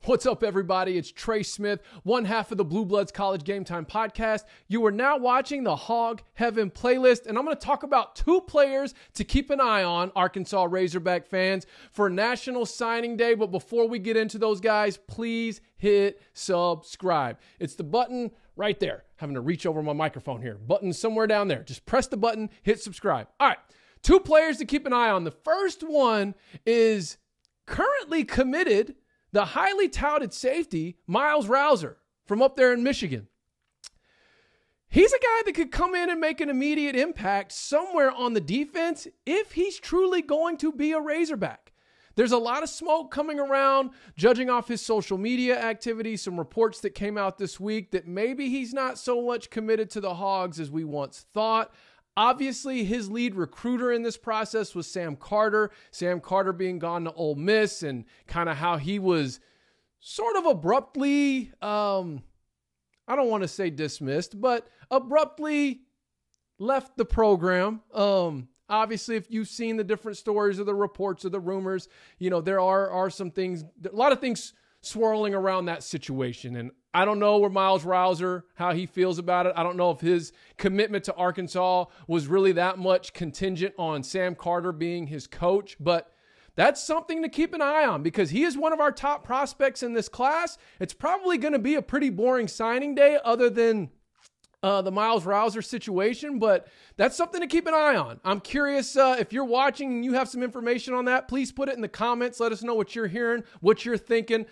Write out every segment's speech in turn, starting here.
What's up, everybody? It's Trey Smith, one half of the Blue Bloods College Game Time podcast. You are now watching the Hog Heaven playlist, and I'm going to talk about two players to keep an eye on, Arkansas Razorback fans, for National Signing Day. But before we get into those guys, please hit subscribe. It's the button right there. Having to reach over my microphone here. Button somewhere down there. Just press the button, hit subscribe. All right, two players to keep an eye on. The first one is currently committed, the highly touted safety, Miles Rouser, from up there in Michigan. He's a guy that could come in and make an immediate impact somewhere on the defense if he's truly going to be a Razorback. There's a lot of smoke coming around, judging off his social media activity, some reports that came out this week that maybe he's not so much committed to the Hogs as we once thought. Obviously, his lead recruiter in this process was Sam Carter. Sam Carter being gone to Ole Miss and kind of how he was sort of abruptly, I don't want to say dismissed, but abruptly left the program. Obviously, if you've seen the different stories or the reports or the rumors, you know, there are some things, a lot of things swirling around that situation. And I don't know where Miles Rouser, how he feels about it. I don't know if his commitment to Arkansas was really that much contingent on Sam Carter being his coach, but that's something to keep an eye on because he is one of our top prospects in this class. It's probably going to be a pretty boring signing day other than the Miles Rouser situation, but that's something to keep an eye on. I'm curious if you're watching and you have some information on that, please put it in the comments. Let us know what you're hearing, what you're thinking.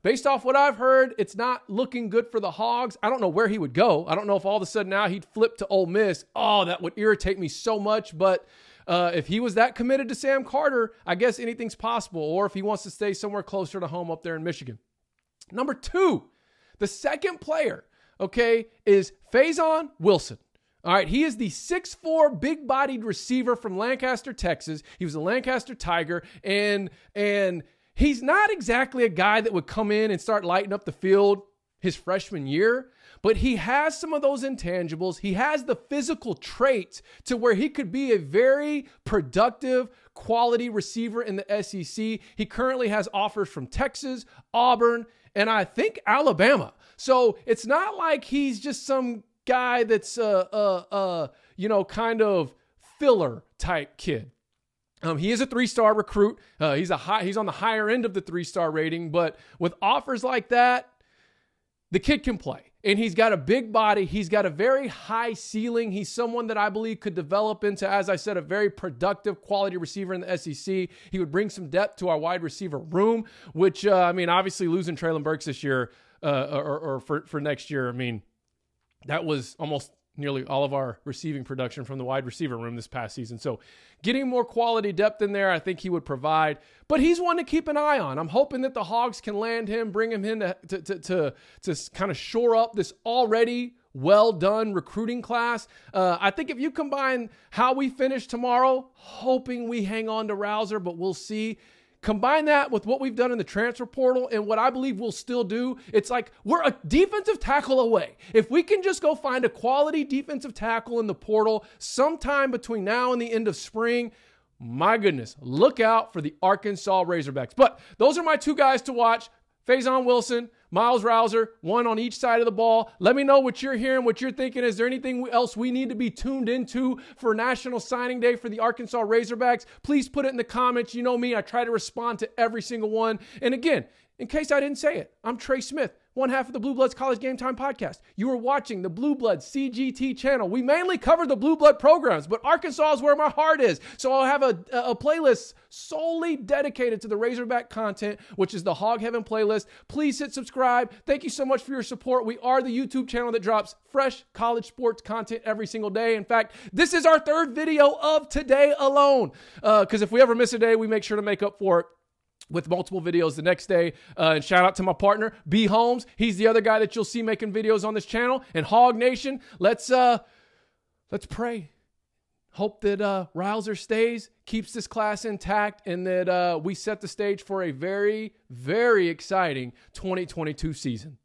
Based off what I've heard, it's not looking good for the Hogs. I don't know where he would go. I don't know if all of a sudden now he'd flip to Ole Miss. Oh, that would irritate me so much, but if he was that committed to Sam Carter, I guess anything's possible, or if he wants to stay somewhere closer to home up there in Michigan. Number two, the second player, okay, is Faison Wilson. All right, he is the 6'4", big-bodied receiver from Lancaster, Texas. He was a Lancaster Tiger, and he's not exactly a guy that would come in and start lighting up the field his freshman year, but he has some of those intangibles. He has the physical traits to where he could be a very productive, quality receiver in the SEC. He currently has offers from Texas, Auburn, and I think Alabama. So it's not like he's just some guy that's kind of filler type kid. He is a 3-star recruit. He's on the higher end of the 3-star rating, but with offers like that, the kid can play. And he's got a big body. He's got a very high ceiling. He's someone that I believe could develop into, as I said, a very productive quality receiver in the SEC. He would bring some depth to our wide receiver room, which, obviously losing Traylon Burks this year or for next year, that was almost nearly all of our receiving production from the wide receiver room this past season. So getting more quality depth in there, I think he would provide. But he's one to keep an eye on. I'm hoping that the Hogs can land him, bring him in to kind of shore up this already well-done recruiting class. I think if you combine how we finish tomorrow, hoping we hang on to Rouser, but we'll see. Combine that with what we've done in the transfer portal and what I believe we'll still do. It's like we're a defensive tackle away. If we can just go find a quality defensive tackle in the portal sometime between now and the end of spring, my goodness, look out for the Arkansas Razorbacks. But those are my two guys to watch. Faison Wilson, Miles Rouser, one on each side of the ball. Let me know what you're hearing, what you're thinking. Is there anything else we need to be tuned into for National Signing Day for the Arkansas Razorbacks? Please put it in the comments. You know me, I try to respond to every single one. And again, in case I didn't say it, I'm Trey Smith, one half of the Blue Bloods College Game Time podcast. You are watching the Blue Bloods CGT channel. We mainly cover the Blue Blood programs, but Arkansas is where my heart is. So I'll have a playlist solely dedicated to the Razorback content, which is the Hog Heaven playlist. Please hit subscribe. Thank you so much for your support. We are the YouTube channel that drops fresh college sports content every single day. In fact, this is our third video of today alone. Because if we ever miss a day, we make sure to make up for it with multiple videos the next day. And shout out to my partner, B. Holmes. He's the other guy that you'll see making videos on this channel. And Hog Nation, let's pray. Hope that Rouser stays, keeps this class intact, and that we set the stage for a very, very exciting 2022 season.